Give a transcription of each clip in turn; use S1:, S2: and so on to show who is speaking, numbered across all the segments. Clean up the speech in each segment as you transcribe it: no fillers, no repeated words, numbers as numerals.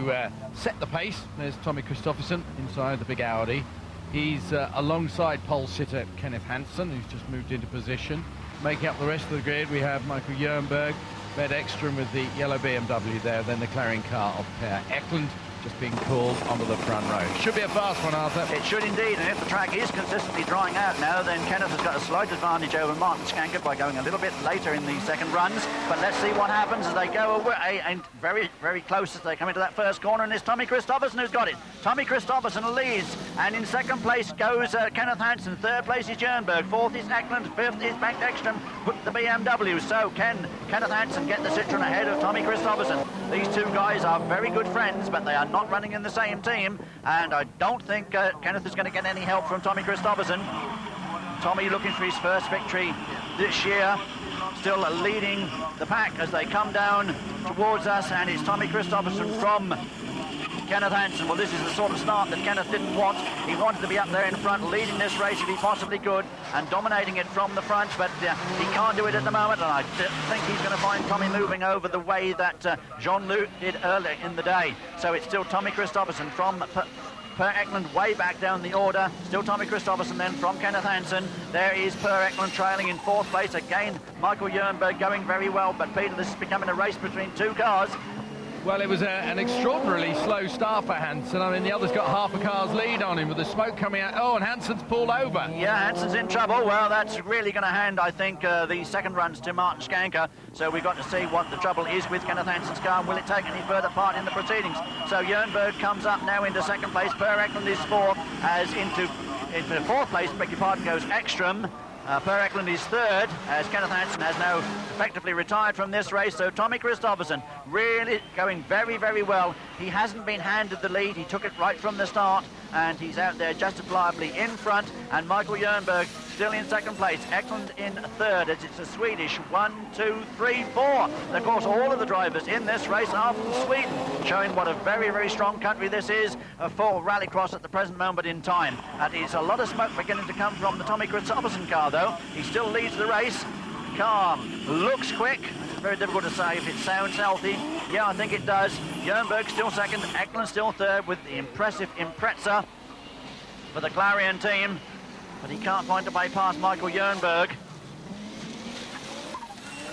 S1: to set the pace. There's Tommy Kristoffersen inside the big Audi. He's alongside pole sitter Kenneth Hansen, who's just moved into position. Making up the rest of the grid, we have Michael Jernberg, Bed Ekström with the yellow BMW there, then the Clarion car of Per Eklund just being called onto the front row. Should be a fast one, Arthur.
S2: It should indeed, and if the track is consistently drying out now, then Kenneth has got a slight advantage over Martin Skanker by going a little bit later in the second runs. But let's see what happens as they go away, and very, very close as they come into that first corner, and it's Tommy Kristoffersen who's got it. Tommy Kristoffersen leads, and in second place goes Kenneth Hansen. Third place is Jernberg. Fourth is Eklund. Fifth is Bed Ekström with the BMW. So can Kenneth Hansen get the Citroen ahead of Tommy Kristoffersen? These two guys are very good friends, but they are not running in the same team, and I don't think Kenneth is going to get any help from Tommy Kristoffersen. Tommy looking for his first victory this year, still leading the pack as they come down towards us, and it's Tommy Kristoffersen from Kenneth Hansen. Well, this is the sort of start that Kenneth didn't want. He wanted to be up there in front, leading this race if he possibly could, and dominating it from the front, but he can't do it at the moment, and I think he's going to find Tommy moving over the way that Jean-Luc did earlier in the day. So it's still Tommy Kristoffersen from Per Eklund way back down the order. Still Tommy Kristoffersen then from Kenneth Hansen. There is Per Eklund trailing in fourth place. Again, Michael Jernberg going very well, but Peter, this is becoming a race between two cars.
S1: Well, it was an extraordinarily slow start for Hansen. I mean, the other's got half a car's lead on him with the smoke coming out. Oh, and Hansen's pulled over.
S2: Yeah, Hansen's in trouble. Well, that's really going to hand, I think, the second runs to Martin Skanker. So we've got to see what the trouble is with Kenneth Hansen's car, and will it take any further part in the proceedings? So Jernberg comes up now into second place. Per Eklund is fourth, as into fourth place, beg your pardon, goes Ekström. Per Eklund is third, as Kenneth Hansen has now effectively retired from this race. So Tommy Kristoffersen really going very, very well. He hasn't been handed the lead. He took it right from the start, and he's out there justifiably in front. And Michael Jernberg still in second place. Eklund in third, as it's a Swedish 1, 2, 3, 4. And of course, all of the drivers in this race are from Sweden, showing what a very, very strong country this is for Rallycross at the present moment in time. And it's a lot of smoke beginning to come from the Tommy Kristoffersen car, though. He still leads the race. Car looks quick. It's very difficult to say if it sounds healthy. Yeah, I think it does. Jernberg still second, Eklund still third with the impressive Impreza for the Clarion team. But he can't find a way past Michael Jernberg.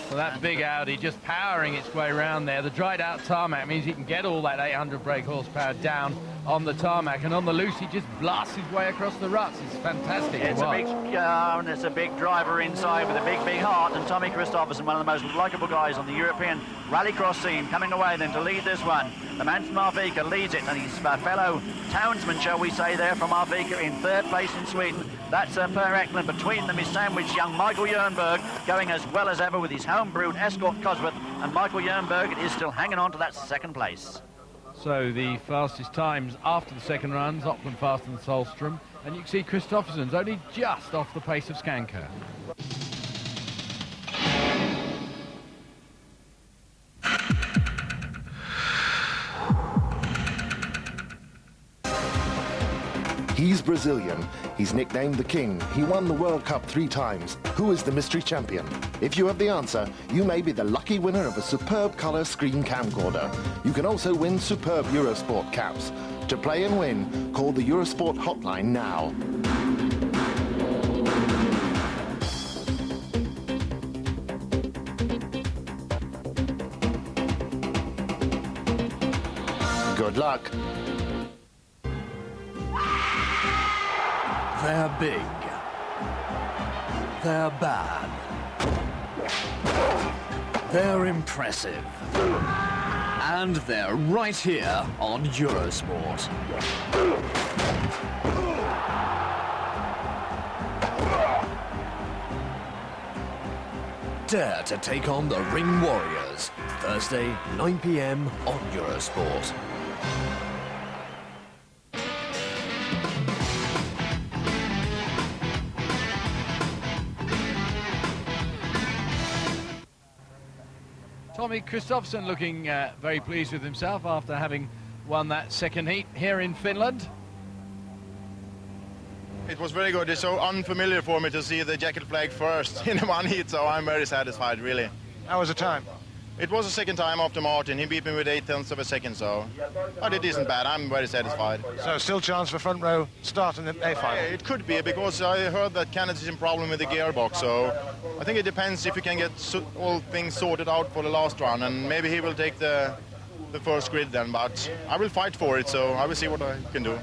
S1: Well, that big Audi just powering its way around there. The dried out tarmac means he can get all that 800 brake horsepower down on the tarmac, and on the loose he just blasts his way across the ruts. It's fantastic to watch.
S2: It's a big driver inside with a big, big heart, and Tommy Kristoffersen, one of the most likeable guys on the European Rallycross scene, coming away then to lead this one. The man from Arvika leads it, and his fellow townsman, shall we say, there from Arvika in third place in Sweden. That's Per Eklund. Between them is sandwiched young Michael Jernberg, going as well as ever with his home-brewed Escort Cosworth, and Michael Jernberg is still hanging on to that second place.
S1: So the fastest times after the second runs, Opland faster than Solstrom, and you can see Kristoffersen's only just off the pace of Skanker.
S3: He's Brazilian. He's nicknamed the King. He won the World Cup 3 times. Who is the mystery champion? If you have the answer, you may be the lucky winner of a superb colour screen camcorder. You can also win superb Eurosport caps. To play and win, call the Eurosport hotline now. Good luck.
S4: They're big. They're bad. They're impressive. And they're right here on Eurosport. Dare to take on the Ring Warriors. Thursday, 9 p.m. on Eurosport.
S1: Tommy Kristoffersen looking very pleased with himself after having won that second heat here in Finland.
S5: It was very good. It's so unfamiliar for me to see the jacket flag first in one heat, so I'm very satisfied, really.
S6: How was the time?
S5: It was the second time after Martin. He beat me with 0.8 of a second, so but it isn't bad. I'm very satisfied.
S6: So still chance for front row start in the A final?
S5: It could be, because I heard that Kenneth is in problem with the gearbox, so I think it depends if he can get all things sorted out for the last run, and maybe he will take the first grid then, but I will fight for it, so I will see what I can do.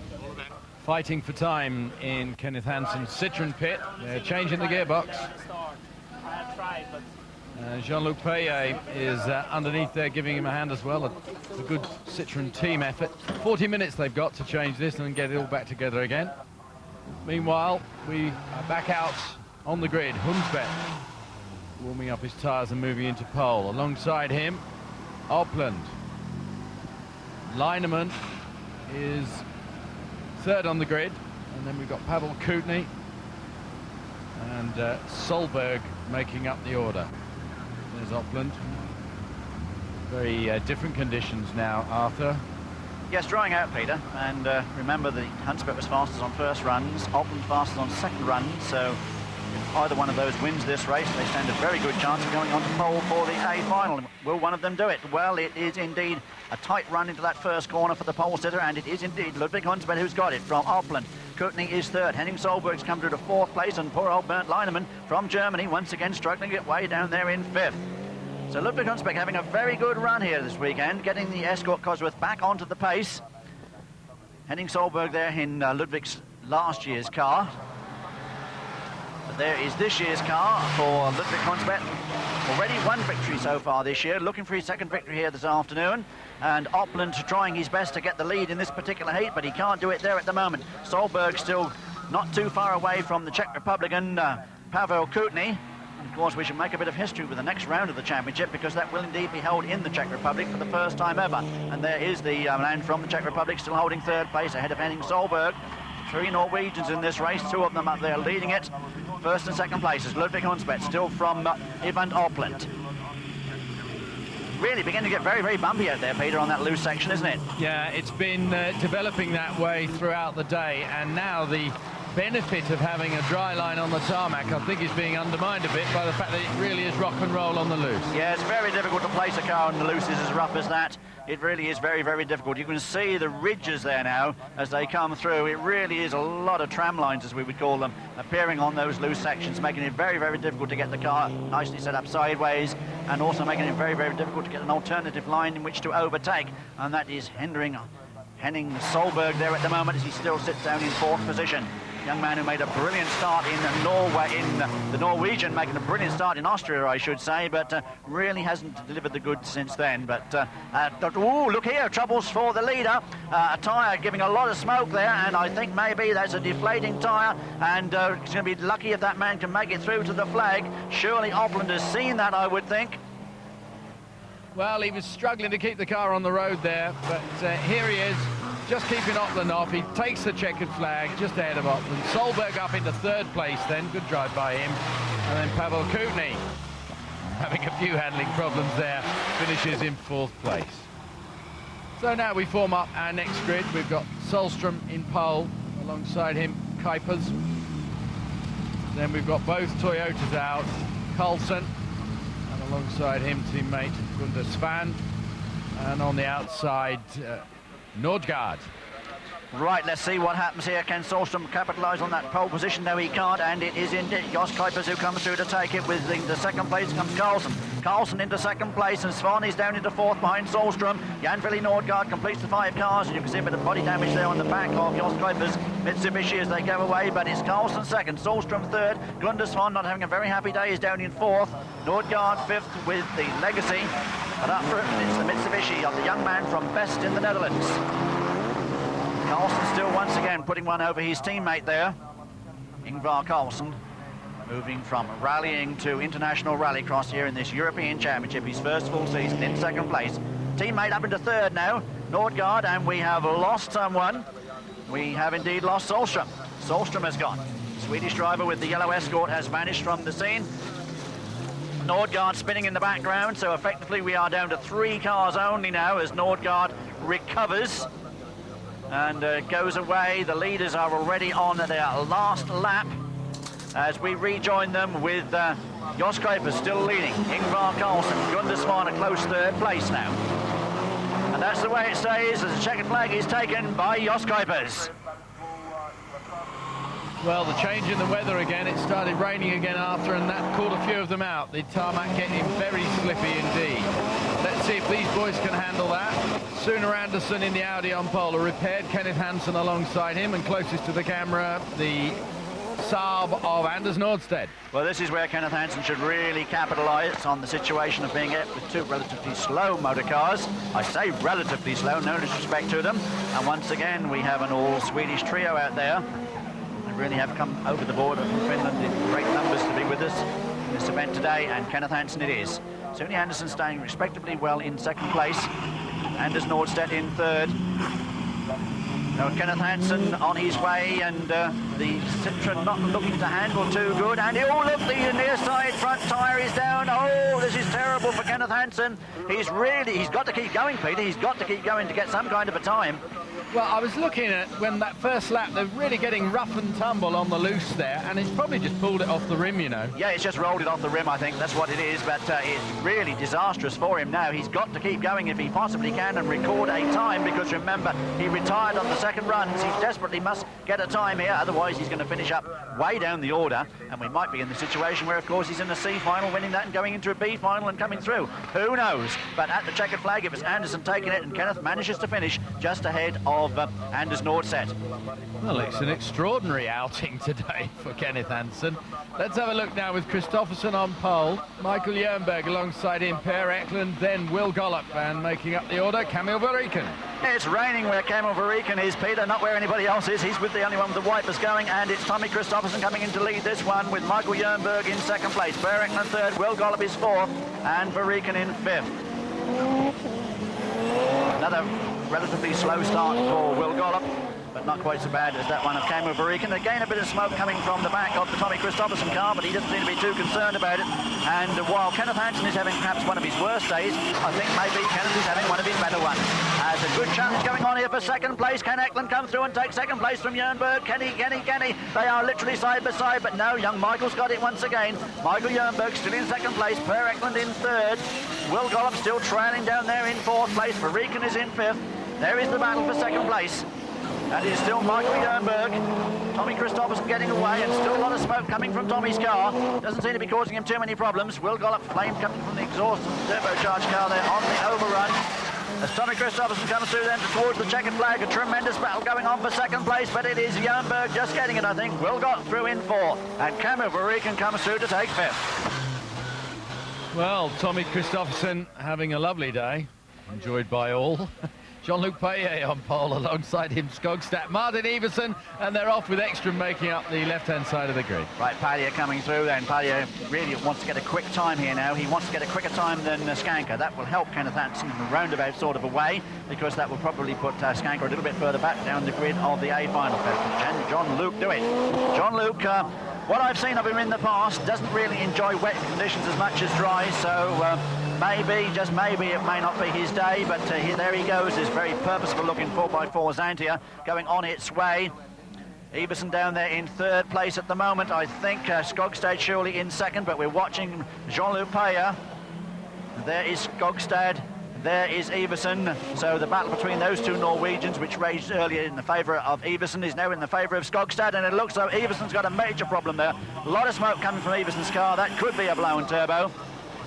S1: Fighting for time in Kenneth Hansen's Citroen pit. They're changing the gearbox. Jean-Luc Payet is underneath there giving him a hand as well. A good Citroen team effort. 40 minutes they've got to change this and get it all back together again. Meanwhile, we are back out on the grid. Hunsbeth warming up his tyres and moving into pole. Alongside him, Eklund. Lineman is third on the grid. And then we've got Pavel Kutny and Solberg making up the order. There's Eklund. Very different conditions now, Arthur.
S2: Yes, drying out, Peter. And remember, the Hunsbeth was fastest on first runs, Eklund fastest on second runs. So if either one of those wins this race, they stand a very good chance of going on to pole for the A final. Will one of them do it? Well, it is indeed a tight run into that first corner for the pole sitter, and it is indeed Ludwig Hunsbeth who's got it from Eklund. Kutny is third. Henning Solberg's come through to fourth place, and poor old Bernd Leinemann from Germany once again struggling to get way down there in fifth. So Ludwig Hunsbeth having a very good run here this weekend, getting the Escort Cosworth back onto the pace. Henning Solberg there in Ludwig's last year's car. But there is this year's car for Ludwig Hunsbeth. Already one victory so far this year, looking for his second victory here this afternoon. And Eklund trying his best to get the lead in this particular heat, but he can't do it there at the moment. Solberg still not too far away from the Czech Republican Pavel Kutny. Of course, we should make a bit of history with the next round of the championship, because that will indeed be held in the Czech Republic for the first time ever. And there is the man from the Czech Republic still holding third place ahead of Henning Solberg. Three Norwegians in this race, two of them up there leading it. First and second places, Ludwig Hunsbeth, still from Ivan Eklund. Really beginning to get very, very bumpy out there, Peter, on that loose section, isn't it?
S1: Yeah, it's been developing that way throughout the day, and now the benefit of having a dry line on the tarmac, I think, is being undermined a bit by the fact that it really is rock and roll on the loose.
S2: Yeah, it's very difficult to place a car on the loose. It's as rough as that. It really is very, very difficult. You can see the ridges there now as they come through. It really is a lot of tram lines, as we would call them, appearing on those loose sections, making it very, very difficult to get the car nicely set up sideways, and also making it very, very difficult to get an alternative line in which to overtake. And that is hindering Henning Solberg there at the moment, as he still sits down in fourth position. Young man who made a brilliant start in Norway, in the Norwegian, making a brilliant start in Austria, I should say, but really hasn't delivered the goods since then. But, look here, troubles for the leader. A tyre giving a lot of smoke there, and I think maybe that's a deflating tyre, and he's going to be lucky if that man can make it through to the flag. Surely Eklund has seen that, I would think.
S1: Well, he was struggling to keep the car on the road there, but here he is, just keeping Eklund off. He takes the checkered flag just ahead of Eklund. Solberg up into third place then, good drive by him. And then Pavel Kutny, having a few handling problems there, finishes in fourth place. So now we form up our next grid. We've got Solstrom in pole, alongside him Kuipers. Then we've got both Toyotas out, Carlson, and alongside him teammate Gunter Svan. And on the outside, Nordgaard.
S2: Right, let's see what happens here. Can Solstrom capitalise on that pole position? No, he can't, and it is indeed Jos Kuipers who comes through to take it. With the second place comes Carlson. Carlson into second place, and Svan is down into fourth behind Solstrom. Jan-Vili Nordgaard completes the 5 cars, and you can see a bit of body damage there on the back of Jos Kuipers' Mitsubishi as they go away, but it's Carlson second, Solstrom third. Gunter Svan, not having a very happy day, is down in fourth. Nordgaard fifth with the Legacy, but up front it's the Mitsubishi of the young man from Best in the Netherlands. Carlson still once again putting one over his teammate there, Ingvar Carlson, moving from rallying to international rallycross here in this European Championship, his first full season in second place. Teammate up into third now, Nordgaard, and we have lost someone. We have indeed lost Solstrom. Solstrom has gone. Swedish driver with the yellow Escort has vanished from the scene. Nordgaard spinning in the background, so effectively we are down to 3 cars only now as Nordgaard recovers and goes away. The leaders are already on their last lap. as we rejoin them with Jos Kuiper still leading. Ingvar Carlsen, Gundersman a close third place now. And that's the way it stays as the checkered flag is taken by Jos Kuipers.
S1: Well, the change in the weather again, it started raining again after, and that caught a few of them out. The tarmac getting very slippy indeed. Let's see if these boys can handle that. Sooner Anderson in the Audi on pole, a repaired Kenneth Hansen alongside him, and closest to the camera, the Saab of Anders Nordstedt.
S2: Well, this is where Kenneth Hansen should really capitalise on the situation of being with two relatively slow motor cars. I say relatively slow, no disrespect to them. And once again, we have an all-Swedish trio out there. They really have come over the border from Finland in great numbers to be with us in this event today, and Kenneth Hansen it is. Sune Anderson staying respectably well in second place. Anders Nordstedt in third. Now Kenneth Hansen on his way, and the Citroen not looking to handle too good. And oh look, the near side front tyre is down. Oh, this is terrible for Kenneth Hansen. He's got to keep going, Peter. He's got to keep going to get some kind of a time.
S1: Well, I was looking at when that first lap, they're really getting rough and tumble on the loose there, and it's probably just pulled it off the rim, you know.
S2: Yeah, it's just rolled it off the rim, I think. That's what it is, but it's really disastrous for him now. He's got to keep going if he possibly can and record a time, because remember, he retired on the second runs. He desperately must get a time here, otherwise he's going to finish up way down the order, and we might be in the situation where, of course, he's in the C final, winning that and going into a B final and coming through. Who knows? But at the checkered flag, if it's Anderson taking it and Kenneth manages to finish just ahead of Anders Nordstedt.
S1: Well, it's an extraordinary outing today for Kenneth Hansen. Let's have a look now with Kristoffersson on pole, Michael Jernberg alongside him, Per Eklund, then Will Gollop, and making up the order, Camille Verreken.
S2: It's raining where Camille Verreken is, Peter, not where anybody else is. He's with the only one with the wipers going, and it's Tommy Kristoffersson coming in to lead this one with Michael Jernberg in second place. Per Eklund third, Will Gollop is fourth, and Verreken in fifth. Another relatively slow start for Will Gollop, but not quite so bad as that one of Camille Verreken. Again, a bit of smoke coming from the back of the Tommy Kristoffersson car, but he doesn't seem to be too concerned about it. And while Kenneth Hansen is having perhaps one of his worst days, I think maybe Kenneth is having one of his better ones. There's a good challenge going on here for second place. Can Eklund come through and take second place from Jernberg? Kenny. They are literally side by side, but no, young Michael's got it once again. Michael Jernberg still in second place, Per Eklund in third. Will Gollop still trailing down there in fourth place. Verreken is in fifth. There is the battle for second place. That is still Michael Jernberg. Tommy Kristoffersson getting away, and still a lot of smoke coming from Tommy's car. Doesn't seem to be causing him too many problems. Will Gollop, flame coming from the exhaust of the turbocharged car there on the overrun. As Tommy Kristoffersson comes through then towards the checkered flag, a tremendous battle going on for second place, but it is Jernberg just getting it, I think. Will Gollop through in fourth, and Camille Verreken comes through to take fifth.
S1: Well, Tommy Kristoffersson having a lovely day, enjoyed by all. Jean-Luc Payet on pole, alongside him Skogstad, Martin Iversen, and they're off with Ekstrom making up the left-hand side of the grid.
S2: Right, Payet coming through then. Payet really wants to get a quick time here now. He wants to get a quicker time than Skanker. That will help Kenneth Hansen in a roundabout sort of a way, because that will probably put Skanker a little bit further back down the grid of the A final. Can Jean-Luc do it? Jean-Luc, what I've seen of him in the past, doesn't really enjoy wet conditions as much as dry, so maybe, just maybe, it may not be his day, but there he goes, this very purposeful looking 4x4 Xantia going on its way. Iversen down there in third place at the moment. I think Skogstad surely in second, but we're watching Jean-Luc Payet. There is Skogstad, there is Iversen. So the battle between those two Norwegians, which raged earlier in the favour of Iversen, is now in the favour of Skogstad, and it looks like Iversen's got a major problem there. A lot of smoke coming from Iversen's car. That could be a blown turbo.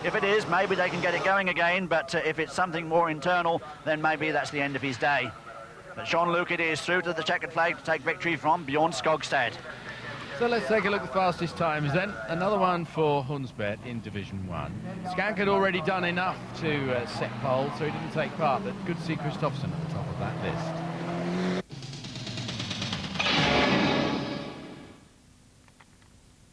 S2: If it is, maybe they can get it going again, but if it's something more internal, then maybe that's the end of his day. But Jean-Luc it is, through to the checkered flag to take victory from Bjorn Skogstad.
S1: So let's take a look at the fastest times then. Another one for Hunsbeth in Division 1. Skank had already done enough to set pole, so he didn't take part, but good to see Kristoffersson at the top of that list.